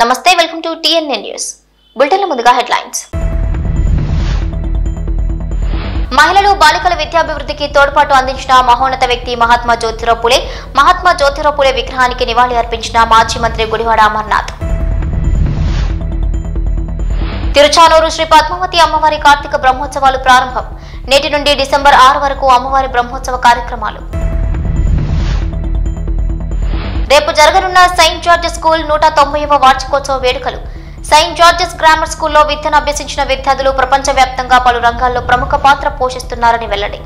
నమస్తే welcome to TNN news bulletin ముందుగా headlines మహిళలు బాలికల విద్యాభివృద్ధికి తోడ్పాటు అందించిన మహోన్నత వ్యక్తి మహాత్మా జ్యోతిరావు పూలే విగ్రహానికి నివాళి అర్పించిన మాజీ మంత్రి గుడివాడ అమర్నాథ్ తిరుచానూరు శ్రీ పద్మావతి అమ్మవారి కార్తీక బ్రహ్మోత్సవాలు ప్రారంభం నేటి నుండి డిసెంబర్ 6 వరకు అమ్మవారి బ్రహ్మోత్సవ కార్యక్రమాలు రేపు జరగనున్న సెయింట్ జార్జెస్ స్కూల్ 190వ వార్షికోత్సవ వేడుకలు సెయింట్ జార్జెస్ గ్రామర్ స్కూల్లో విద్యను అభ్యసించిన విద్యార్థులు ప్రపంచవ్యాప్తంగా పలు రంగాల్లో ప్రముఖ పాత్ర పోషిస్తున్నారని వెల్లడి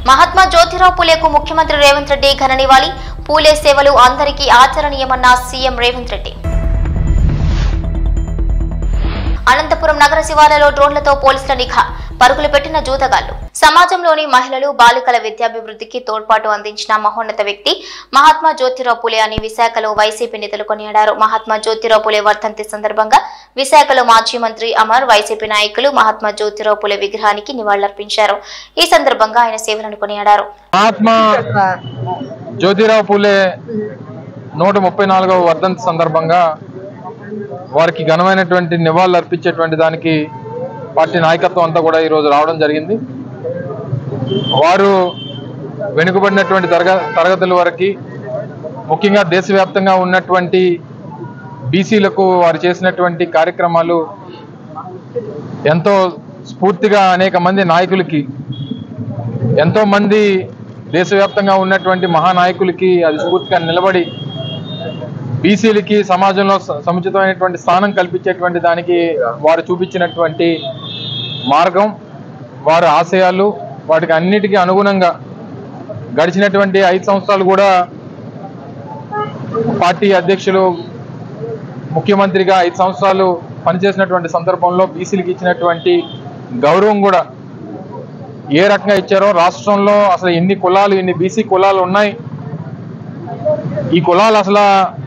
మహాత్మా జ్యోతిరావు పూలేకు ముఖ్యమంత్రి రేవంత్ రెడ్డి ఘన నివాళి పూలే సేవలు అందరికీ ఆచరణీయమన్న సీఎం రేవంత్ రెడ్డి అనంతపురం నగర శివార్లలో డ్రోన్లతో పోలీసుల నిఘా పరుగులు పెట్టిన జూదగాళ్లు సమాజంలోని మహిళలు బాలికల విద్యాభివృద్ధికి తోడ్పాటు అందించిన మహోన్నత వ్యక్తి మహాత్మా జ్యోతిరావు పూలే అని విశాఖలో వైసీపీ నేతలు కొనియాడారు. మహాత్మా జ్యోతిరావు పూలే వర్ధంతి సందర్భంగా విశాఖలో మాజీ మంత్రి అమర్ వైసీపీ నాయకులు మహాత్మా జ్యోతిరావు పూలే విగ్రహానికి నివాళులర్పించారు. ఈ సందర్భంగా ఆయన సేవలను కొనియాడారు. మహాత్మా జ్యోతిరావు పూలే 134వ వర్ధంతి సందర్భంగా వారికి ఘనమైనటువంటి నివాళులు అర్పించేటువంటి దానికి పార్టీ నాయకత్వం అంతా కూడా ఈరోజు రావడం జరిగింది. వారు వెనుకబడినటువంటి తరగతుల వరకు ముఖ్యంగా దేశవ్యాప్తంగా ఉన్నటువంటి బీసీలకు వారు చేసినటువంటి కార్యక్రమాలు ఎంతో స్ఫూర్తిగా అనేక మంది నాయకులకి ఎంతో మంది దేశవ్యాప్తంగా ఉన్నటువంటి మహానాయకులకి అది స్ఫూర్తిగా నిలబడి బీసీలకి సమాజంలో సముచితమైనటువంటి స్థానం కల్పించేటువంటి దానికి వారు చూపించినటువంటి మార్గం, వారి ఆశయాలు, వాటికి అన్నిటికీ అనుగుణంగా గడిచినటువంటి 5 సంవత్సరాలు కూడా పార్టీ అధ్యక్షులు ముఖ్యమంత్రిగా 5 సంవత్సరాలు పనిచేసినటువంటి సందర్భంలో బీసీలకు ఇచ్చినటువంటి గౌరవం కూడా ఏ రకంగా ఇచ్చారో, రాష్ట్రంలో అసలు ఎన్ని బీసీ కులాలు ఉన్నాయి, ఈ కులాలు అసలు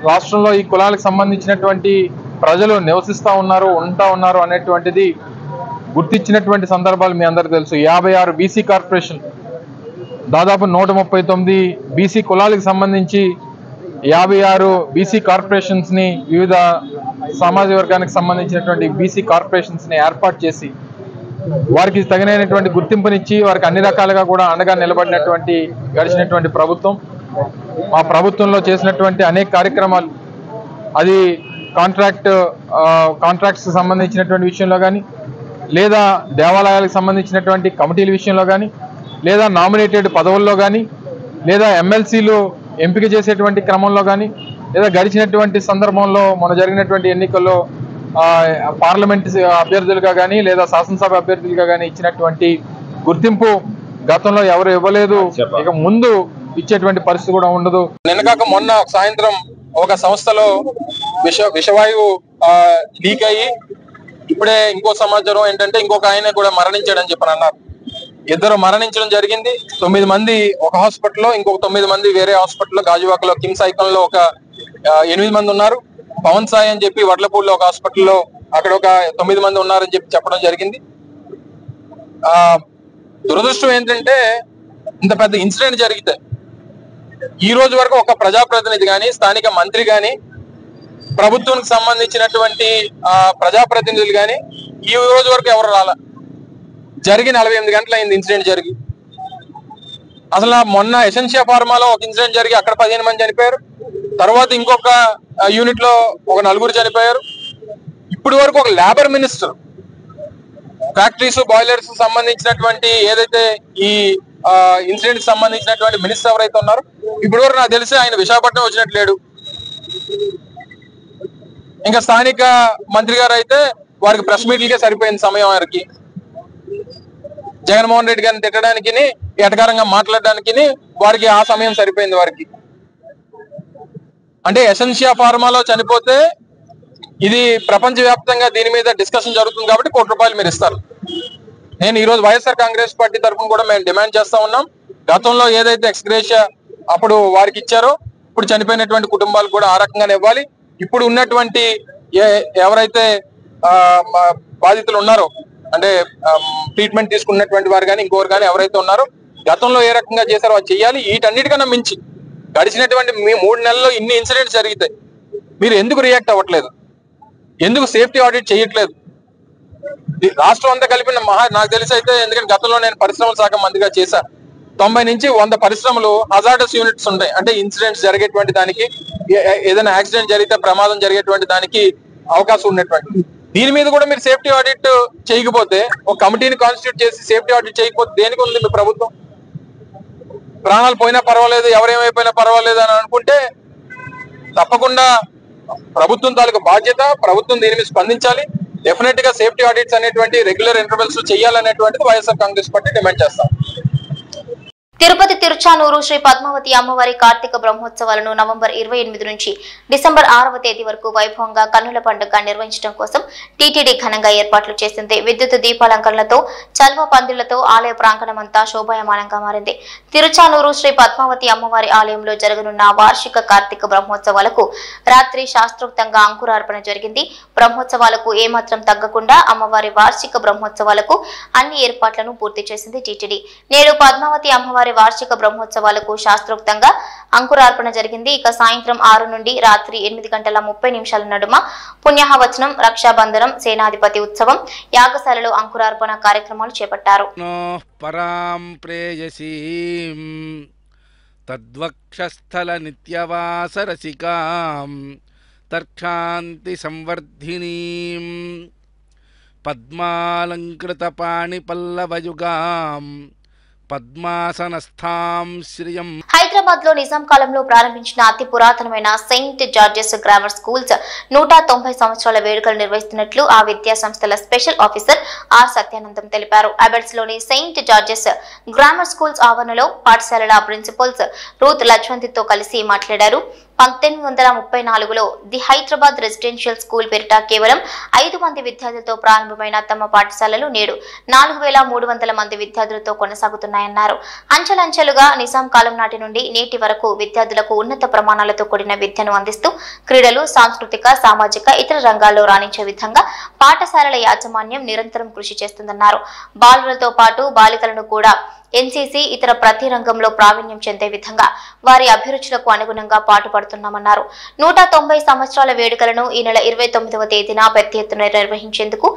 రాష్ట్రంలో ఈ కులాలకు సంబంధించినటువంటి ప్రజలు నివసిస్తూ ఉన్నారు అనేటువంటిది గుర్తించినటువంటి సందర్భాలు మీ అందరికీ తెలుసు. 56 బీసీ కార్పొరేషన్, దాదాపు 139 బీసీ కులాలకు సంబంధించి 56 బీసీ కార్పొరేషన్స్ని, వివిధ సామాజిక వర్గానికి సంబంధించినటువంటి బీసీ కార్పొరేషన్స్ని ఏర్పాటు చేసి వారికి తగినటువంటి గుర్తింపునిచ్చి వారికి అన్ని రకాలుగా కూడా అండగా నిలబడినటువంటి గడిచినటువంటి ప్రభుత్వం. మా ప్రభుత్వంలో చేసినటువంటి అనేక కార్యక్రమాలు, అది కాంట్రాక్ట్స్ సంబంధించినటువంటి విషయంలో కానీ, లేదా దేవాలయాలకు సంబంధించినటువంటి కమిటీల విషయంలో కానీ, లేదా నామినేటెడ్ పదవుల్లో కానీ, లేదా ఎమ్మెల్సీలు ఎంపిక చేసేటువంటి క్రమంలో కానీ, లేదా గడిచినటువంటి సందర్భంలో మన జరిగినటువంటి ఎన్నికల్లో పార్లమెంట్ అభ్యర్థులుగా కానీ లేదా శాసనసభ అభ్యర్థులుగా కానీ ఇచ్చినటువంటి గుర్తింపు గతంలో ఎవరు ఇవ్వలేదు, ఇక ముందు ఇచ్చేటువంటి పరిస్థితి కూడా ఉండదు. నిన్నగాక మొన్న సాయంత్రం ఒక సంస్థలో విషవాయువు లీక్ అయ్యి ఇప్పుడే ఇంకో సమాచారం ఏంటంటే ఇంకొక ఆయన కూడా మరణించాడని చెప్పని అన్నారు. 2 మరణించడం జరిగింది. 9 మంది ఒక హాస్పిటల్లో, ఇంకొక 9 మంది వేరే హాస్పిటల్లో, గాజువాకలో కిమ్స్ ఐకాన్లో ఒక 8 మంది ఉన్నారు. పవన్ సాయి అని చెప్పి వడ్లపూడిలో ఒక హాస్పిటల్లో అక్కడ ఒక 9 మంది ఉన్నారని చెప్పడం జరిగింది. దురదృష్టం ఏంటంటే ఇంత పెద్ద ఇన్సిడెంట్ జరిగితే ఈ రోజు వరకు ఒక ప్రజాప్రతినిధి కానీ, స్థానిక మంత్రి కానీ, ప్రభుత్వానికి సంబంధించినటువంటి ప్రజాప్రతినిధులు కానీ ఈ రోజు వరకు ఎవరు రాలా. జరిగి 48 గంటలు అయింది ఇన్సిడెంట్ జరిగి. అసలు మొన్న ఎసెన్షియా ఫార్మాలో ఒక ఇన్సిడెంట్ జరిగి అక్కడ 15 మంది చనిపోయారు. తర్వాత ఇంకొక యూనిట్ లో ఒక 4 చనిపోయారు. ఇప్పటి వరకు ఒక లేబర్ మినిస్టర్ ఫ్యాక్టరీస్, బాయిలర్స్ సంబంధించినటువంటి ఏదైతే ఈ ఇన్సిడెంట్ సంబంధించినటువంటి మినిస్టర్ ఎవరైతే ఉన్నారో ఇప్పటి వరకు నాకు తెలిసి ఆయన విశాఖపట్నం వచ్చినట్టు లేడు. ఇంకా స్థానిక మంత్రి గారు అయితే వారికి ప్రెస్ మీట్లకే సరిపోయింది సమయం. వారికి జగన్మోహన్ రెడ్డి గారిని తిట్టడానికి, ఎటకారంగా మాట్లాడడానికి వారికి ఆ సమయం సరిపోయింది వారికి. అంటే ఎసెన్షియా ఫార్మాలో చనిపోతే ఇది ప్రపంచవ్యాప్తంగా దీని మీద డిస్కషన్ జరుగుతుంది కాబట్టి ₹1 మీరు ఇస్తారు. నేను ఈరోజు వైఎస్ఆర్ కాంగ్రెస్ పార్టీ తరఫున కూడా మేము డిమాండ్ చేస్తా ఉన్నాం. గతంలో ఏదైతే ఎక్స్గ్రేషియా అప్పుడు వారికి ఇచ్చారో ఇప్పుడు చనిపోయినటువంటి కుటుంబాలు కూడా ఆ రకంగానే ఇవ్వాలి. ఇప్పుడు ఉన్నటువంటి ఎవరైతే బాధితులు ఉన్నారో, అంటే ట్రీట్మెంట్ తీసుకున్నటువంటి వారు కానీ ఇంకోరు కానీ ఎవరైతే ఉన్నారో గతంలో ఏ రకంగా చేశారో అది చెయ్యాలి. వీటన్నిటికన్నా మించి గడిచినటువంటి మీ 3 నెలల్లో ఇన్ని ఇన్సిడెంట్స్ జరిగితాయి, మీరు ఎందుకు రియాక్ట్ అవ్వట్లేదు? ఎందుకు సేఫ్టీ ఆడిట్ చేయట్లేదు? రాష్ట్రం అంతా కలిపిన నాకు తెలిసి అయితే, ఎందుకంటే గతంలో నేను పరిశ్రమల శాఖ మంత్రిగా చేశా, 90 నుంచి 100 పరిశ్రమలు హజార్డస్ యూనిట్స్ ఉంటాయి. అంటే ఇన్సిడెంట్స్ జరిగేటువంటి దానికి, ఏదైనా యాక్సిడెంట్ జరిగితే ప్రమాదం జరిగేటువంటి దానికి అవకాశం ఉన్నటువంటి. దీని మీద కూడా మీరు సేఫ్టీ ఆడిట్ చేయకపోతే, ఒక కమిటీని కాన్స్టిట్యూట్ చేసి సేఫ్టీ ఆడిట్ చేయకపోతే దేనికి ఉంది మీ ప్రభుత్వం? ప్రాణాలు పోయినా పర్వాలేదు, ఎవరేమైపోయినా పర్వాలేదు అని అనుకుంటే తప్పకుండా ప్రభుత్వం తాలూకు బాధ్యత, ప్రభుత్వం దీని మీద స్పందించాలి. డెఫినెట్ గా సేఫ్టీ ఆడిట్స్ అనేటువంటి రెగ్యులర్ ఇంటర్వెల్స్ చేయాలనేటువంటిది వైఎస్ఆర్ కాంగ్రెస్ పార్టీ డిమాండ్ చేస్తాం. తిరుపతి తిరుచానూరు శ్రీ పద్మావతి అమ్మవారి కార్తీక బ్రహ్మోత్సవాలను నవంబర్ 28 నుంచి డిసెంబర్ 6వ తేదీ వరకు వైభవంగా కన్నుల పండుగ నిర్వహించడం కోసం టీటీడీ ఘనంగా ఏర్పాట్లు చేసింది. విద్యుత్ దీపాలంకరణలతో, చల్వ పందిళ్లతో ఆలయ ప్రాంగణమంతా శోభాయమానంగా మారింది. తిరుచానూరు శ్రీ పద్మావతి అమ్మవారి ఆలయంలో జరగనున్న వార్షిక కార్తీక బ్రహ్మోత్సవాలకు రాత్రి శాస్త్రోక్తంగా అంకురార్పణ జరిగింది. బ్రహ్మోత్సవాలకు ఏమాత్రం తగ్గకుండా అమ్మవారి వార్షిక బ్రహ్మోత్సవాలకు అన్ని ఏర్పాట్లను పూర్తి చేసింది టీటీడీ. నేడు పద్మావతి అమ్మవారి వార్షిక బ్రహ్మోత్సవాలకు శాస్త్రోక్తంగా అంకురార్పణ జరిగింది. ఇక సాయంత్రం 6 నుండి రాత్రి 8:30 నడుమ పుణ్యాహవచనం, రక్షాబంధనం, సేనాధిపతి ఉత్సవం, యాగశాలలో అంకురార్పణ కార్యక్రమాలు చేపట్టారు. పరాం ప్రేయసీం తద్వక్షస్థల నిత్యవాసరసికాం తర్క్షాంతి సంవర్ధినీం పద్మాలంకృత పాణి పల్లవయుగాం పద్మాసనస్థాం శ్రియం. హైదరాబాద్ లో నిజాం కాలంలో ప్రారంభించిన అతి పురాతనమైన సెయింట్ జార్జెస్ గ్రామర్ స్కూల్స్ 190 సంవత్సరాల వేడుకలు నిర్వహిస్తున్నట్లు ఆ విద్యా సంస్థల స్పెషల్ ఆఫీసర్ ఆర్ సత్యానందం తెలిపారు. అబెట్స్ లోని సెయింట్ జార్జెస్ గ్రామర్ స్కూల్స్ ఆవరణలో పాఠశాలల ప్రిన్సిపల్స్ రూత్ లచ్వంతితో కలిసి మాట్లాడారు. 1834లో ది హైదరాబాద్ రెసిడెన్షియల్ స్కూల్ పేరిట కేవలం 5 మంది విద్యార్థులతో ప్రారంభమైన తమ పాఠశాలలు నేడు 4300 మంది విద్యార్థులతో కొనసాగుతున్నాయన్నారు. అంచెలంచెలుగా నిజాం కాలం నాటి నుండి నేటి వరకు విద్యార్థులకు ఉన్నత ప్రమాణాలతో కూడిన విద్యను అందిస్తూ క్రీడలు, సాంస్కృతిక, సామాజిక, ఇతర రంగాల్లో రాణించే విధంగా పాఠశాలల యాజమాన్యం నిరంతరం కృషి చేస్తుందన్నారు. బాలులతో పాటు బాలికలను కూడా ఎన్సీసీ, ఇతర ప్రతి రంగంలో ప్రావీణ్యం చెందే విధంగా వారి అభిరుచులకు అనుగుణంగా పాటుపడుతున్నామన్నారు. 190 సంవత్సరాల వేడుకలను ఈ నెల 29వ తేదీన పెద్ద ఎత్తున నిర్వహించేందుకు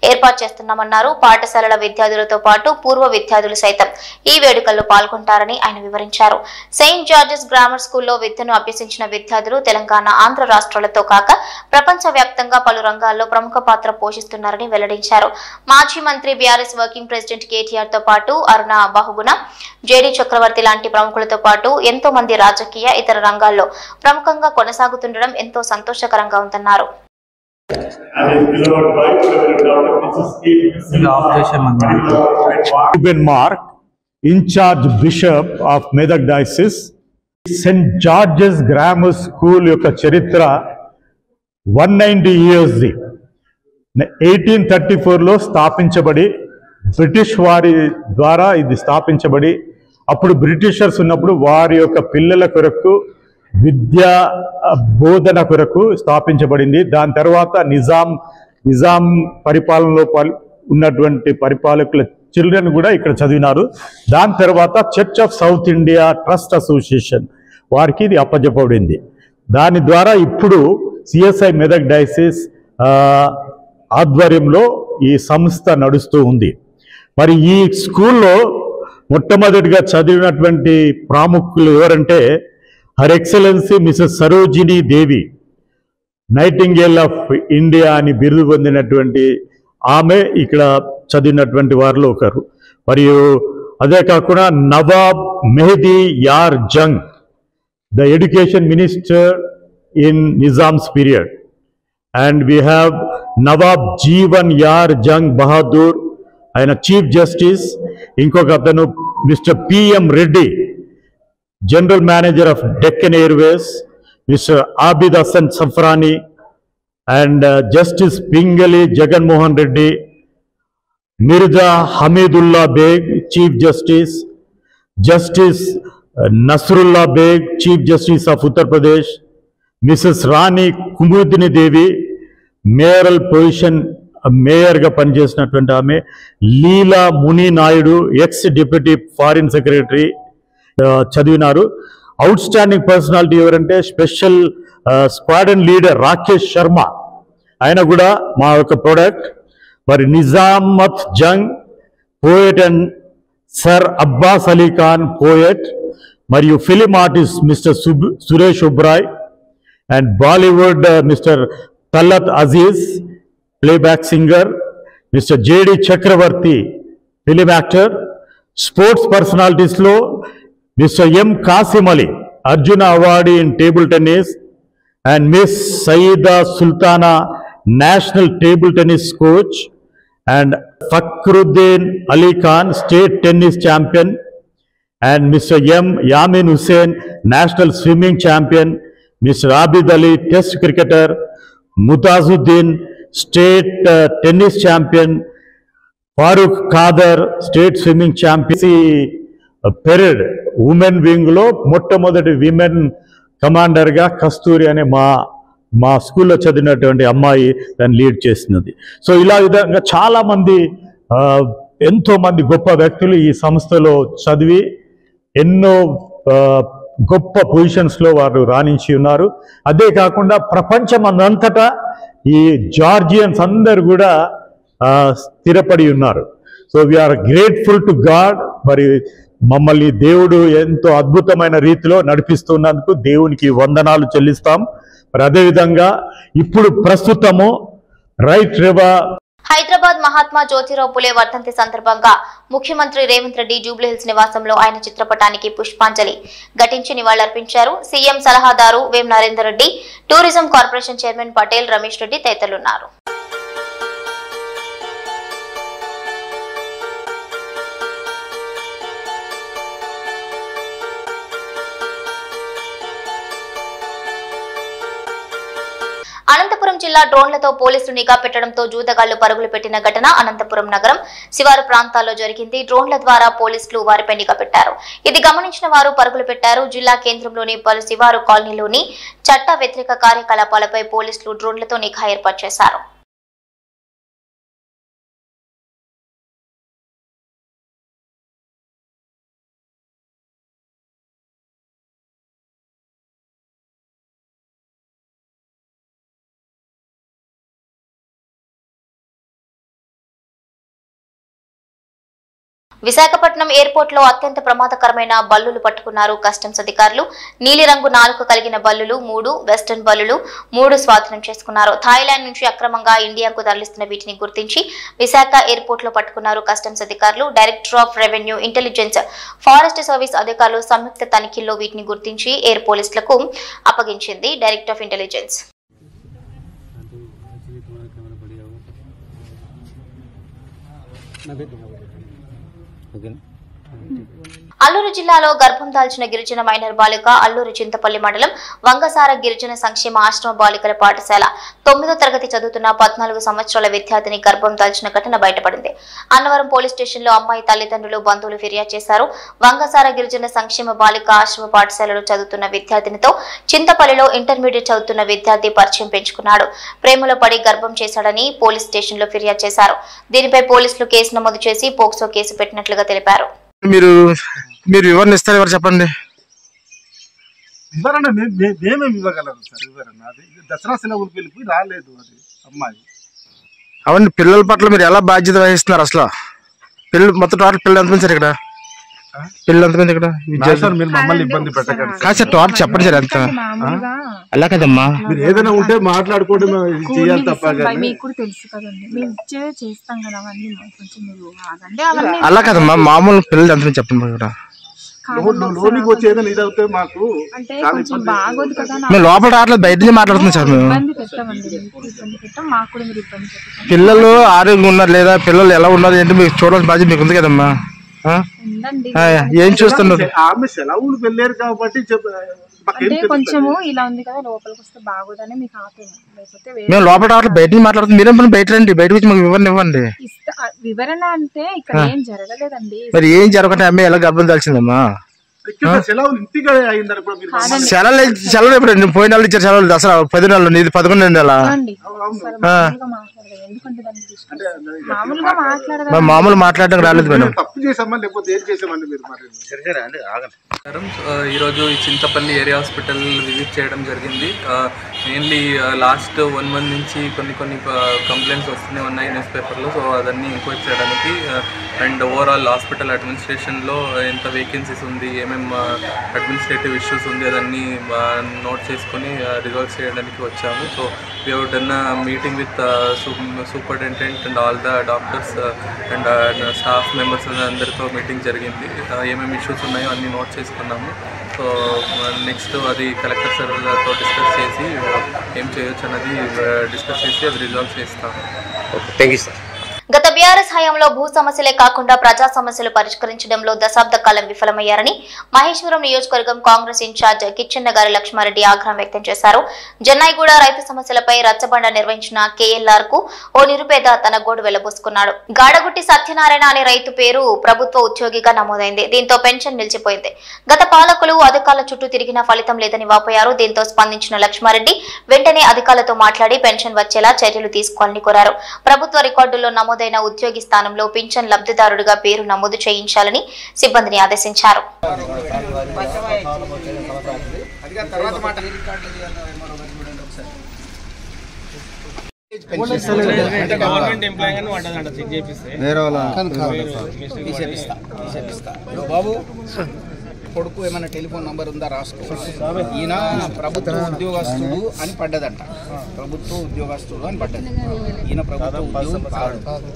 ఏర్పాటు చేస్తున్నామన్నారు. పాఠశాలల విద్యార్థులతో పాటు పూర్వ విద్యార్థులు సైతం ఈ వేడుకల్లో పాల్గొంటారని ఆయన వివరించారు. సెయింట్ జార్జెస్ గ్రామర్ స్కూల్లో విద్యను అభ్యసించిన విద్యార్థులు తెలంగాణ, ఆంధ్ర రాష్ట్రాలతో కాక ప్రపంచ వ్యాప్తంగా పలు రంగాల్లో ప్రముఖ పాత్ర పోషిస్తున్నారని వెల్లడించారు. మాజీ మంత్రి, బీఆర్ఎస్ వర్కింగ్ ప్రెసిడెంట్ కేటీఆర్ తో పాటు అరుణ బహుగుణ, జేడీ చక్రవర్తి లాంటి ప్రముఖులతో పాటు ఎంతో మంది రాజకీయ, ఇతర రంగాల్లో ప్రముఖంగా కొనసాగుతుండడం ఎంతో సంతోషకరంగా ఉందన్నారు. In charge bishop of Medak diocese, saint George's grammar school యొక్క చరిత్ర 190 years. 1834లో స్థాపించబడి బ్రిటిష్ వారి ద్వారా ఇది స్థాపించబడి, అప్పుడు బ్రిటిషర్స్ ఉన్నప్పుడు వారి యొక్క పిల్లల కొరకు విద్యా బోధన కొరకు స్థాపించబడింది. దాని తర్వాత నిజాం పరిపాలనలో ఉన్నటువంటి పరిపాలకుల చిల్డ్రన్ కూడా ఇక్కడ చదివినారు. దాని తర్వాత church of south India trust association వారికి ఇది అప్పజెప్పబడింది. దాని ద్వారా ఇప్పుడు సిఎస్ఐ మెదక్ డయాసిస్ ఆధ్వర్యంలో ఈ సంస్థ నడుస్తూ ఉంది. మరి ఈ స్కూల్లో మొట్టమొదటిగా చదివినటువంటి ప్రాముఖ్యులు ఎవరంటే her excellency Mrs Sarojini Devi, nightingale of India అని బిరుదు పొందినటువంటి ఆమె ఇక్కడ చదివినటువంటి వారిలో ఒకరు. మరియు అదే కాకుండా Nawab Mehdi Yar Jung, the education minister in Nizam's period. And we have Nawab Jeevan Yar Jung Bahadur, ఆయన చీఫ్ జస్టిస్. ఇంకొక అతను Mr PM Reddy, general manager of Deccan airways. Mr Abid Hasan Safrani and justice Pingali Jaganmohan Reddy. Mirza Hamidullah Baig, chief justice. Justice Nasrullah Baig, chief justice of Uttar Pradesh. Mrs Rani Kumudini Devi, mayoral position మేయర్గా పనిచేసినటువంటి ఆమె. Leela Muni Naidu, ex deputy foreign secretary చదివినారు. Outstanding personality ఎవరంటే special squadron leader Rakesh Sharma, ఆయన కూడా మా యొక్క ప్రోడక్ట్. మరి Nizamat Jung poet and sir Abbas Ali Khan poet, మరియు film artist Mr Suresh Oberoi, and Bollywood Mr Talat Aziz playback singer, Mr JD Chakravarthy film actor. Sports పర్సనాలిటీస్లో Mr M Kasim Ali Arjuna awardee in table tennis, and Miss Saeeda Sultana national table tennis coach, and Fakhruddin Ali Khan, state tennis champion, and Mr. M. Yamin Hussain, national swimming champion, Mr. Abid Ali, test cricketer, Mutazuddin, state tennis champion, Farooq Kader, state swimming champion. Parade women wing lo మొట్టమొదటి women commander గా కస్తూరి అనే మా స్కూల్లో చదివినటువంటి అమ్మాయి దాన్ని lead చేసినది. So ఇలా విధంగా చాలామంది ఎంతోమంది గొప్ప వ్యక్తులు ఈ సంస్థలో చదివి ఎన్నో గొప్ప పొజిషన్స్లో వారు రాణించి ఉన్నారు. అదే కాకుండా ప్రపంచం అంతటా ఈ జార్జియన్స్ అందరు కూడా స్థిరపడి ఉన్నారు. So we are grateful to God. మరి మమ్మల్ని దేవుడు ఎంతో అద్భుతమైన రీతిలో నడిపిస్తున్నందుకు దేవునికి వందనాలు చెల్లిస్తాం. మరి అదేవిధంగా ఇప్పుడు ప్రస్తుతము రైట్ రివర్ హైదరాబాద్ మహాత్మా జ్యోతిరావు పులే వర్ధంతి సందర్భంగా ముఖ్యమంత్రి రేవంత్ రెడ్డి జూబ్లీహిల్స్ నివాసంలో ఆయన చిత్రపటానికి పుష్పాంజలి ఘటించి నివాళులర్పించారు. సీఎం సలహాదారు Vem Narender Reddy, tourism corporation chairman Patel Ramesh Reddy తదితరులున్నారు. అనంతపురం జిల్లా డ్రోన్లతో పోలీసులు నిఘా పెట్టడంతో జూదగాళ్లు పరుగులు పెట్టిన ఘటన అనంతపురం నగరం శివారు ప్రాంతాల్లో జరిగింది. డ్రోన్ల ద్వారా పోలీసులు వారిపై నిఘా పెట్టారు. ఇది గమనించిన వారు పరుగులు పెట్టారు. జిల్లా కేంద్రంలోని పలు శివారు కాలనీలోని చట్ట వ్యతిరేక కార్యకలాపాలపై పోలీసులు డ్రోన్లతో నిఘా ఏర్పాటు చేశారు. విశాఖపట్నం ఎయిర్పోర్ట్ లో అత్యంత ప్రమాదకరమైన బల్లులు పట్టుకున్నారు కస్టమ్స్ అధికారులు. నీలిరంగు నాలుక కలిగిన బల్లులు 3, వెస్టర్న్ బల్లులు 3 స్వాధీనం చేసుకున్నారు. థాయిలాండ్ నుంచి అక్రమంగా ఇండియాకు తరలిస్తున్న వీటిని గుర్తించి విశాఖ ఎయిర్పోర్ట్ లో పట్టుకున్నారు కస్టమ్స్ అధికారులు. Director of revenue, intelligence, forest service అధికారులు సంయుక్త తనిఖీల్లో వీటిని గుర్తించి ఎయిర్ పోలీసులకు అప్పగించింది డైరెక్టర్ ఆఫ్ ఇంటెలిజెన్స్. అల్లూరు జిల్లాలో గర్భం దాల్చిన గిరిజన మైనర్ బాలిక అల్లూరు చింతపల్లి మండలం వంగసార గిరిజన సంక్షేమ ఆశ్రమ బాలికల పాఠశాల 9వ తరగతి చదువుతున్న 14 సంవత్సరాల విద్యార్థిని గర్భం దాల్చిన ఘటన బయటపడింది. అన్నవరం పోలీస్ స్టేషన్ లో అమ్మాయి తల్లిదండ్రులు, బంధువులు ఫిర్యాదు చేశారు. వంగసార గిరిజన సంక్షేమ బాలిక ఆశ్రమ పాఠశాలలో చదువుతున్న విద్యార్థినితో చింతపల్లిలో ఇంటర్మీడియట్ చదువుతున్న విద్యార్థి పరిచయం పెంచుకున్నాడు. ప్రేమలో పడి గర్భం చేశాడని పోలీస్ స్టేషన్ లో ఫిర్యాదు చేశారు. దీనిపై పోలీసులు కేసు నమోదు చేసి పోక్సో కేసు పెట్టినట్లుగా తెలిపారు. మీరు వివరణ ఇస్తారు, ఎవరు చెప్పండి. వివరణ మేమేమి ఇవ్వగలరు సార్? వివరణ అది దసరా సెలవులు పిలిపి రాలేదు అది అమ్మాయి. అవన్నీ పిల్లల పట్ల మీరు ఎలా బాధ్యత వహిస్తున్నారు? అసలు పిల్లలు మొత్తం టోటల్ పిల్లలు ఎంతమంది సార్ ఇక్కడ? పిల్లలు ఎంతమంది ఇక్కడ? మీరు మమ్మల్ని ఇబ్బంది పెట్టకండి కాదు సార్, టోటల్ చెప్పండి సార్ ఎంత. అలా కదమ్మా, మీరు ఏదైనా ఉంటే మాట్లాడుకోవడం చేయాలి తప్ప. అలా కదమ్మా, మామూలు పిల్లలు ఎంతమంది చెప్పండి ఇక్కడ. లోనికి వచ్చి ఏదైనా ఇది అవుతే మాకు మేము లోపల రావట్లేదు, బయట నుంచి మాట్లాడుతున్నాం సార్. మేము పిల్లలు ఆరోగ్యంగా ఉన్నారు లేదా, పిల్లలు ఎలా ఉన్నారు ఏంటి మీకు చూడాల్సిన బాధ్యత మీకు ఉంది కదమ్మా. ఏం చూస్తున్నారు? ఆమె సెలవులు వెళ్ళారు కాబట్టి కొంచెము ఇలా ఉంది కదా, లోపలికి వస్తే బాగోదని మీకు ఆపాము. లేకపోతే మేము లోపల రావట్లేదు, బయట నుంచి మాట్లాడుతున్నాం. మీరేం పని బయట రండి, బయట వచ్చి మాకు వివరణ ఇవ్వండి. వివరణ అంటే ఇక్కడ ఏం జరగలేదండి. మరి ఏం జరగకుండా అమ్మాయి ఎలా గర్భం దాల్చిందమ్మా? ఇక్కడ సెలవులు ఇంటిగా అయిందని కూడా మీరు సెలవులు ఎప్పుడు నువ్వు పోయిన వాళ్ళు ఇచ్చారు సెలవులు దసరా 10 నెలలు నీది 11 నెల మామూలు మాట్లాడడం రాలేదు మేడం. తప్పు చేసామా లేకపోతే ఏం చేసామండి మీరు? ఈరోజు ఈ చింతపల్లి ఏరియా హాస్పిటల్ విజిట్ చేయడం జరిగింది. మెయిన్లీ లాస్ట్ 1 month నుంచి కొన్ని కంప్లైంట్స్ వస్తూనే ఉన్నాయి న్యూస్ పేపర్లో. సో అదన్నీ ఎంక్వైరీ చేయడానికి అండ్ ఓవరాల్ హాస్పిటల్ అడ్మినిస్ట్రేషన్లో ఎంత వేకెన్సీస్ ఉంది, ఏమేమి అడ్మినిస్ట్రేటివ్ ఇష్యూస్ ఉంది అదన్నీ నోట్ చేసుకొని రిజాల్వ్ చేయడానికి వచ్చాము. So we have done meeting with superintendent and all the doctors and staff members అందరితో మీటింగ్ జరిగింది. ఏమేమి ఇష్యూస్ ఉన్నాయో అన్నీ నోట్ చేసుకున్నాము. సో నెక్స్ట్ అది కలెక్టర్ సార్తో డిస్కస్ చేసి ఏం చేయొచ్చు అన్నది డిస్కస్ చేసి అది రిజాల్వ్ చేస్తాము. Thank you sir. గత బీఆర్ఎస్ హయాంలో భూ సమస్యలే కాకుండా ప్రజా సమస్యలు పరిష్కరించడంలో దశాబ్ద కాలం విఫలమయ్యారని మహేశ్వరం నియోజకవర్గం కాంగ్రెస్ ఇన్ఛార్జ్ కిచ్చెన్న గారి లక్ష్మారెడ్డి ఆగ్రహం వ్యక్తం చేశారు. జన్నాయిగూడ రైతు సమస్యలపై రచ్చబండ నిర్వహించిన కేఎల్ఆర్ కు ఓ నిరుపేద తన గోడు వెళ్లబోసుకున్నాడు. గాడగుట్టి సత్యనారాయణ అనే రైతు పేరు ప్రభుత్వ ఉద్యోగిగా నమోదైంది. దీంతో పెన్షన్ నిలిచిపోయింది. గత పాలకులు అధికారుల చుట్టూ తిరిగినా ఫలితం లేదని వాపోయారు. దీంతో స్పందించిన లక్ష్మారెడ్డి వెంటనే అధికారులతో మాట్లాడి పెన్షన్ వచ్చేలా చర్యలు తీసుకోవాలని కోరారు. ప్రభుత్వ రికార్డుల్లో నమోదైన ఉద్యోగి స్థానంలో పింఛన్ లబ్ధిదారుడిగా పేరు నమోదు చేయించాలని సిబ్బందిని ఆదేశించారు. కొడుకు ఏమైనా టెలిఫోన్ నంబర్ ఉందా రాసుకో. ఈయన ప్రభుత్వ ఉద్యోగస్తుడు అని పడ్డదంట. ప్రభుత్వ ఉద్యోగస్తుడు అని పడ్డది. ఈయన ప్రభుత్వ ఉద్యోగం కాదు.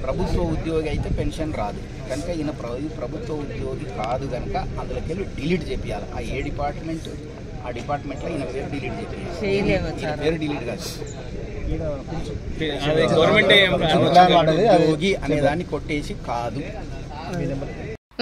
ప్రభుత్వ ఉద్యోగి అయితే పెన్షన్ రాదు కనుక ఈయన ప్రభుత్వ ఉద్యోగి కాదు కనుక అందులోకి వెళ్ళి డిలీట్ చేయాలి. ఆ ఏ డిపార్ట్మెంట్ ఆ డిపార్ట్మెంట్లో ఈయన పేరు డిలీట్ చేయాలి. పేరు డిలీట్ కాదు, ఉద్యోగి అనేదాన్ని కొట్టేసి కాదు.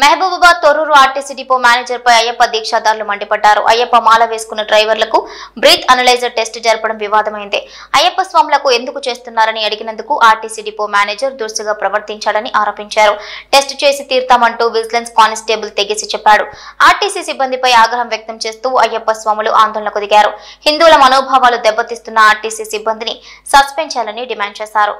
Mahabubabad Thorrur RTC depot manager పై అయ్యప్ప దీక్షాదారులు మండిపడ్డారు. అయ్యప్ప మాల వేసుకున్న డ్రైవర్లకు బ్రీత్ అనలైజర్ టెస్ట్ జరపడం వివాదమైంది. అయ్యప్ప స్వాములకు ఎందుకు చేస్తున్నారని అడిగినందుకు ఆర్టీసీ డిపో మేనేజర్ దురుసుగా ప్రవర్తించాడని ఆరోపించారు. టెస్ట్ చేసి తీర్తామంటూ విజిలెన్స్ కానిస్టేబుల్ తెగేసి చెప్పాడు. ఆర్టీసీ సిబ్బందిపై ఆగ్రహం వ్యక్తం చేస్తూ అయ్యప్ప స్వాములు ఆందోళనకు దిగారు. హిందువుల మనోభావాలు దెబ్బతీస్తున్న ఆర్టీసీ సిబ్బందిని సస్పెండ్ చేయాలని డిమాండ్ చేశారు.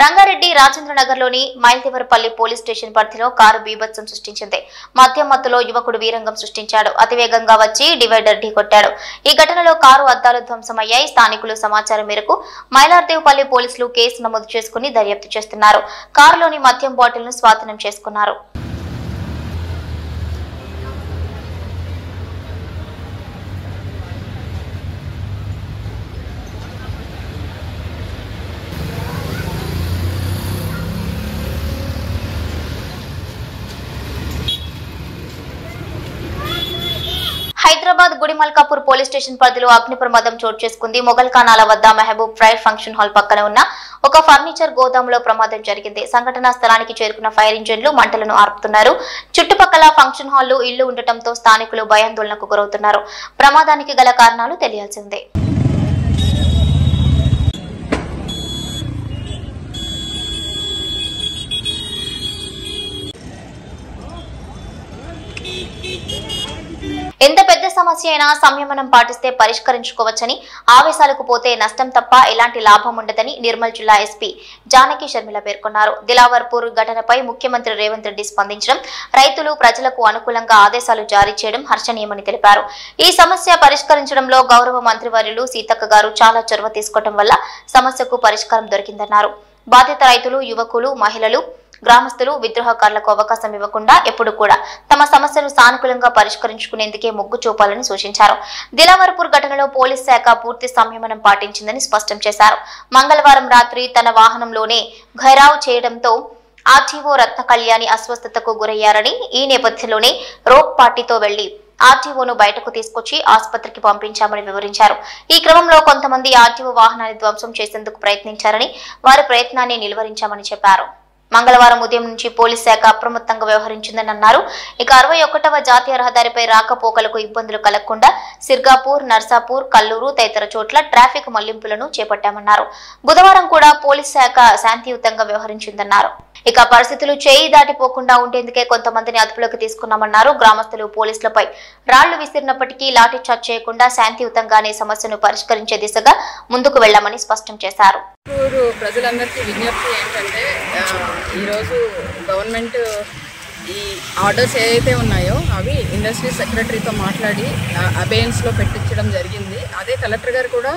రంగారెడ్డి రాజేంద్రనగర్లోని మైల్దేవరపల్లి పోలీస్ స్టేషన్ పరిధిలో కారు బీభత్సం సృష్టించింది. మద్యం మత్తులో యువకుడు వీరంగం సృష్టించాడు. అతివేగంగా వచ్చి డివైడర్ ఢీకొట్టాడు. ఈ ఘటనలో కారు అద్దాలు ధ్వంసమయ్యాయి. స్థానికులు సమాచారం మేరకు మైలార్దేవపల్లి పోలీసులు కేసు నమోదు చేసుకుని దర్యాప్తు చేస్తున్నారు. కారులోని మద్యం బాటిల్ ను స్వాధీనం చేసుకున్నారు. హైదరాబాద్ గుడిమల్కాపూర్ పోలీస్ స్టేషన్ పరిధిలో అగ్ని ప్రమాదం చోటు చేసుకుంది. మొఘల్ ఖానాల వద్ద మహబూబ్ ఫ్రైడ్ ఫంక్షన్ హాల్ పక్కన ఉన్న ఒక ఫర్నిచర్ గోదాంలో ప్రమాదం జరిగింది. సంఘటనా స్థలానికి చేరుకున్న ఫైర్ ఇంజిన్లు మంటలను ఆర్పుతున్నారు. చుట్టుపక్కల ఫంక్షన్ హాళ్లు ఇళ్లు ఉండటంతో స్థానికులు భయాందోళనకు గురవుతున్నారు. ప్రమాదానికి గల కారణాలు తెలియాల్సిందే. ఎంత పెద్ద సమస్య అయినా సంయమనం పాటిస్తే పరిష్కరించుకోవచ్చని, ఆవేశాలకు పోతే నష్టం తప్ప ఎలాంటి లాభం ఉండదని నిర్మల్ జిల్లా ఎస్పీ జానకి శర్మిల పేర్కొన్నారు. దిలావర్పూర్ ఘటనపై ముఖ్యమంత్రి రేవంత్ రెడ్డి స్పందించడం, రైతులు ప్రజలకు అనుకూలంగా ఆదేశాలు జారీ చేయడం హర్షణీయమని తెలిపారు. ఈ సమస్య పరిష్కరించడంలో గౌరవ మంత్రివర్యులు సీతక్క గారు చాలా చొరవ తీసుకోవడం వల్ల సమస్యకు పరిష్కారం దొరికిందన్నారు. బాధిత రైతులు, యువకులు, మహిళలు, గ్రామస్తులు విద్రోహకారులకు అవకాశం ఇవ్వకుండా ఎప్పుడు కూడా తమ సమస్యను సానుకూలంగా పరిష్కరించుకునేందుకే మొగ్గు చూపాలని సూచించారు. దిలావర్పూర్ ఘటనలో పోలీస్ శాఖ పూర్తి సంయమనం పాటించిందని స్పష్టం చేశారు. మంగళవారం రాత్రి తన వాహనంలోనే ఘైరావ్ చేయడంతో ఆర్టీఓ రత్న కళ్యాణి అస్వస్థతకు గురయ్యారని, ఈ నేపథ్యంలోనే రోప్ పార్టీతో వెళ్లి ఆర్టీఓను బయటకు తీసుకొచ్చి ఆసుపత్రికి పంపించామని వివరించారు. ఈ క్రమంలో కొంతమంది ఆర్టీఓ వాహనాన్ని ధ్వంసం చేసేందుకు ప్రయత్నించారని వారి ప్రయత్నాన్ని నిలువరించామని చెప్పారు. మంగళవారం ఉదయం నుంచి పోలీస్ శాఖ అప్రమత్తంగా వ్యవహరించిందని అన్నారు. ఇక 61వ జాతీయ రహదారిపై రాకపోకలకు ఇబ్బందులు కలగకుండా సిర్గాపూర్, నర్సాపూర్, కల్లూరు తదితర చోట్ల ట్రాఫిక్ మళ్లింపులను చేపట్టామన్నారు. బుధవారం కూడా పోలీస్ శాఖ శాంతియుతంగా వ్యవహరించిందన్నారు. ఇక పరిస్థితులు చేయి దాటిపోకుండా ఉండేందుకే కొంతమందిని అదుపులోకి తీసుకున్నామన్నారు. గ్రామస్తులు పోలీసులపై రాళ్లు విసిరినప్పటికీ లాఠీ చార్జ్ చేయకుండా శాంతియుతంగానే సమస్యను పరిష్కరించే దిశగా ముందుకు వెళ్లామని స్పష్టం చేశారు. ప్రజలందరికీ విజ్ఞప్తి ఏంటంటే ఈరోజు గవర్నమెంట్ ఈ ఆర్డర్స్ ఏవైతే ఉన్నాయో అవి ఇండస్ట్రీ సెక్రటరీతో మాట్లాడి అబేయన్స్లో పెట్టించడం జరిగింది. అదే కలెక్టర్ గారు కూడా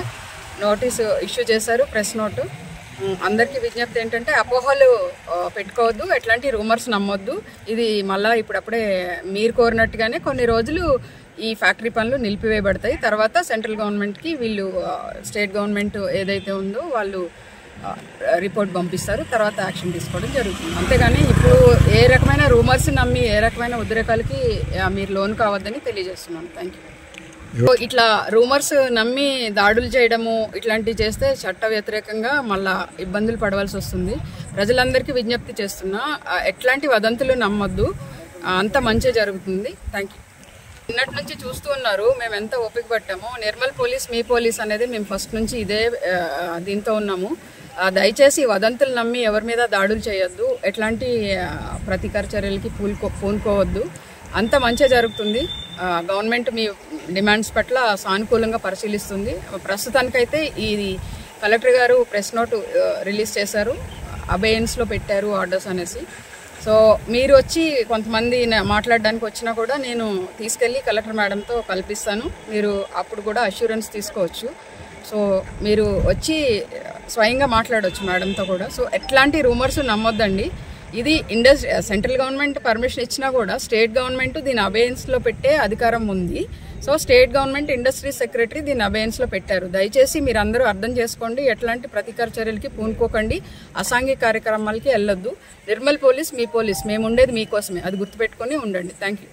నోటీసు ఇష్యూ చేశారు, ప్రెస్ నోటు. అందరికీ విజ్ఞప్తి ఏంటంటే అపోహలు పెట్టుకోవద్దు, ఎట్లాంటి రూమర్స్ నమ్మొద్దు. ఇది మళ్ళీ ఇప్పుడప్పుడే మీరు కోరినట్టుగానే కొన్ని రోజులు ఈ ఫ్యాక్టరీ పనులు నిలిపివేయబడతాయి. తర్వాత సెంట్రల్ గవర్నమెంట్కి వీళ్ళు స్టేట్ గవర్నమెంట్ ఏదైతే ఉందో వాళ్ళు రిపోర్ట్ పంపిస్తారు, తర్వాత యాక్షన్ తీసుకోవడం జరుగుతుంది. అంతేగాని ఇప్పుడు ఏ రకమైన రూమర్స్ నమ్మి ఏ రకమైన ఉద్రేకాలకి మీరు లోన్ కావద్దని తెలియజేస్తున్నాను. Thank you. ఇట్లా రూమర్స్ నమ్మి దాడులు చేయడము ఇట్లాంటివి చేస్తే చట్ట వ్యతిరేకంగా మళ్ళా ఇబ్బందులు పడవలసి వస్తుంది. ప్రజలందరికీ విజ్ఞప్తి చేస్తున్నా, ఎట్లాంటి వదంతులు నమ్మొద్దు, అంత మంచి జరుగుతుంది. Thank you. నిన్నటి నుంచి చూస్తూ ఉన్నారు మేము ఎంత ఓపిక పట్టామో. నిర్మల్ పోలీస్ మీ పోలీస్ అనేది మేము ఫస్ట్ నుంచి ఇదే దీంతో ఉన్నాము. దయచేసి వదంతులు నమ్మి ఎవరి మీద దాడులు చేయొద్దు, ఎట్లాంటి ప్రతీకార చర్యలకి పూనుకోవద్దు, అంత మంచి జరుగుతుంది. గవర్నమెంట్ మీ డిమాండ్స్ పట్ల సానుకూలంగా పరిశీలిస్తుంది. ప్రస్తుతానికైతే ఇది కలెక్టర్ గారు ప్రెస్ నోటు రిలీజ్ చేశారు, అబేయన్స్లో పెట్టారు ఆర్డర్స్ అనేసి. సో మీరు వచ్చి కొంతమంది మాట్లాడడానికి వచ్చినా కూడా నేను తీసుకెళ్ళి కలెక్టర్ మేడంతో కల్పిస్తాను, మీరు అప్పుడు కూడా అష్యూరెన్స్ తీసుకోవచ్చు. సో మీరు వచ్చి స్వయంగా మాట్లాడవచ్చు మేడంతో కూడా. సో ఎట్లాంటి రూమర్స్ నమ్మొద్దండి. ఇది సెంట్రల్ గవర్నమెంట్ పర్మిషన్ ఇచ్చినా కూడా స్టేట్ గవర్నమెంట్ దీని అబేయన్స్లో పెట్టే అధికారం ఉంది. So state government industry secretary దీని అబేయన్స్లో పెట్టారు. దయచేసి మీరు అందరూ అర్థం చేసుకోండి, ఎట్లాంటి ప్రతీకార చర్యలకి పూనుకోకండి, అసాంఘిక కార్యక్రమాలకి వెళ్ళొద్దు. నిర్మల్ పోలీస్ మీ పోలీస్, మేము ఉండేది మీకోసమే, అది గుర్తుపెట్టుకొని ఉండండి. Thank you.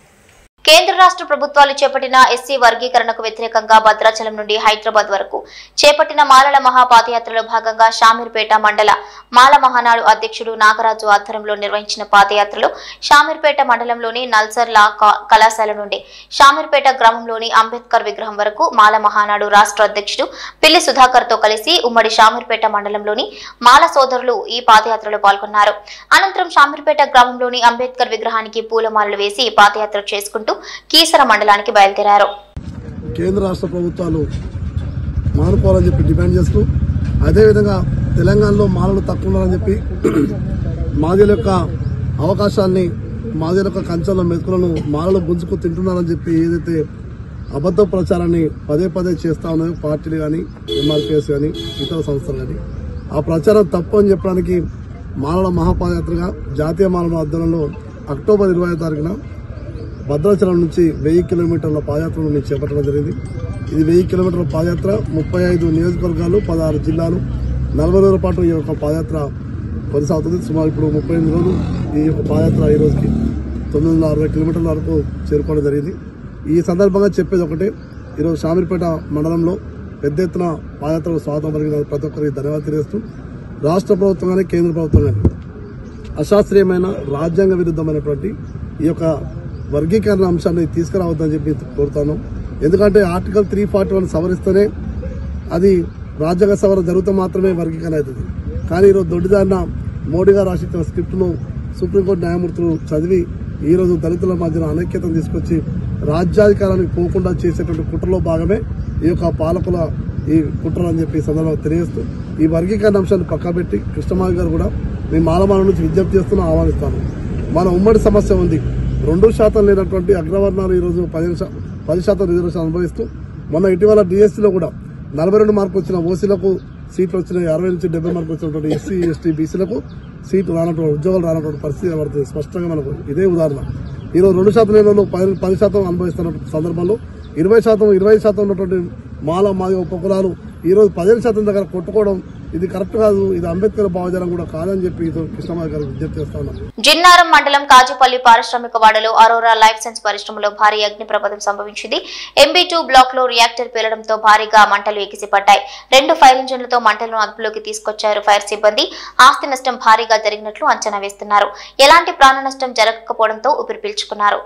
కేంద్ర రాష్ట్ర ప్రభుత్వాలు చేపట్టిన ఎస్సీ వర్గీకరణకు వ్యతిరేకంగా భద్రాచలం నుండి హైదరాబాద్ వరకు చేపట్టిన మాలల మహాపాదయాత్రలో భాగంగా షామీర్పేట మండల మాల మహానాడు అధ్యక్షుడు నాగరాజు ఆధ్వర్యంలో నిర్వహించిన పాదయాత్రలో షామీర్పేట మండలంలోని నల్సర్ లా కళాశాల నుండి షామీర్పేట గ్రామంలోని అంబేద్కర్ విగ్రహం వరకు మాల మహానాడు రాష్ట్ర అధ్యక్షుడు పిల్లి సుధాకర్ తో కలిసి ఉమ్మడి షామీర్పేట మండలంలోని మాల సోదరులు ఈ పాదయాత్రలో పాల్గొన్నారు. అనంతరం షామీర్పేట గ్రామంలోని అంబేద్కర్ విగ్రహానికి పూలమాలలు వేసి పాదయాత్ర చేసుకుంటూ కీసర మండలానికి బయలుదేరారు. కేంద్ర రాష్ట్ర ప్రభుత్వాలు మానుకోవాలని చెప్పి డిమాండ్ చేస్తూ, అదేవిధంగా తెలంగాణలో మాలలు తక్కువ ఉన్నారని చెప్పి మాదిల యొక్క అవకాశాన్ని, మాదిల యొక్క కంచెల మెతుకులను మాలలు గుంజుకు తింటున్నారని చెప్పి ఏదైతే అబద్ధ ప్రచారాన్ని పదే పదే చేస్తా ఉన్నాయో పార్టీలు కానీ, ఎంఆర్పీఎస్ కానీ, ఇతర సంస్థలు కానీ, ఆ ప్రచారం తప్పు అని చెప్పడానికి మాలల మహాపాదయాత్రగా జాతీయ మాలల ఆధ్వర్యంలో అక్టోబర్ 20వ తారీఖున భద్రాచలం నుంచి 1000 కిలోమీటర్ల పాదయాత్రను మేము చేపట్టడం జరిగింది. ఇది 1000 కిలోమీటర్ల పాదయాత్ర, 35 నియోజకవర్గాలు, 16 జిల్లాలు, 40 రోజుల పాటు ఈ యొక్క పాదయాత్ర కొనసాగుతుంది. సుమారు ఇప్పుడు 38 రోజులు ఈ యొక్క పాదయాత్ర ఈ రోజుకి 960 కిలోమీటర్ల వరకు చేరుకోవడం జరిగింది. ఈ సందర్భంగా చెప్పేది ఒకటే, ఈరోజు షామీర్పేట మండలంలో పెద్ద ఎత్తున పాదయాత్రకు స్వాగతం పలికిన ప్రతి ఒక్కరికి ధన్యవాదాలు తెలియజేస్తూ, రాష్ట్ర ప్రభుత్వం కానీ కేంద్ర ప్రభుత్వం కానీ అశాస్త్రీయమైన రాజ్యాంగ విరుద్ధమైనటువంటి ఈ యొక్క వర్గీకరణ అంశాన్ని తీసుకురావద్దని చెప్పి కోరుతాను. ఎందుకంటే ఆర్టికల్ 341 సవరిస్తేనే అది రాజ్యాంగ సవరణ జరిగితే మాత్రమే వర్గీకరణ అవుతుంది. కానీ ఈరోజు దొడ్డిదారిన మోడీ గారు రాసిన స్క్రిప్ట్ను సుప్రీంకోర్టు న్యాయమూర్తులు చదివి ఈరోజు దళితుల మధ్యన అనైక్యతను తీసుకొచ్చి రాజ్యాధికారానికి పోకుండా చేసేటువంటి కుట్రలో భాగమే ఈ యొక్క పాలకుల ఈ కుట్రలు అని చెప్పి సందర్భంగా తెలియజేస్తూ, ఈ వర్గీకరణ అంశాన్ని పక్కబెట్టి కృష్ణమావి గారు కూడా మేము మాలమాల నుంచి విజ్ఞప్తి చేస్తున్నా ఆహ్వానిస్తాను. మన ఉమ్మడి సమస్య ఉంది. 2% లేనటువంటి అగ్రవర్ణాలు ఈరోజు 10% రిజర్వేషన్ అనుభవిస్తూ, మొన్న ఇటీవల డిఎస్సీలో కూడా 42 మార్కులు వచ్చిన ఓసీలకు సీట్లు వచ్చినాయి, 60 నుంచి 70 మార్కులు వచ్చినటువంటి ఎస్సీ ఎస్టీ బీసీలకు సీట్లు రానటువంటి, ఉద్యోగాలు రానటువంటి పరిస్థితి పడుతుంది. స్పష్టంగా మనకు ఇదే ఉదాహరణ. ఈరోజు 2% లేని వాళ్ళు 10% అనుభవిస్తున్న సందర్భంలో 20% ఉన్నటువంటి మాదిగ ఉపకులాలు ఈరోజు 15% దగ్గర కొట్టుకోవడం ఇది కరెక్ట్ కాదు, ఇది అంబేద్కర్ భావజాలం కూడా కాదని చెప్పి కృష్ణమాధవ్ గారికి విజ్ఞప్తి చేస్తా ఉన్నాం. జిన్నారం మండలం కాజుపల్లి పారిశ్రామిక వాడలో అరోరా లైఫ్ సైన్స్ పరిశ్రమలో భారీ అగ్ని ప్రమాదం సంభవించింది. MB2 బ్లాక్ లో రియాక్టర్ పేలడంతో భారీగా మంటలు ఎగిసిపడ్డాయి. 2 ఫైర్ ఇంజన్లతో మంటలను అదుపులోకి తీసుకొచ్చారు ఫైర్ సిబ్బంది. ఆస్తి నష్టం భారీగా జరిగినట్లు అంచనా వేస్తున్నారు. ఎలాంటి ప్రాణ నష్టం జరగకపోవడంతో ఊపిరి పీల్చుకున్నారు.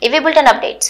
ఇవి బులెటిన్ అప్డేట్స్.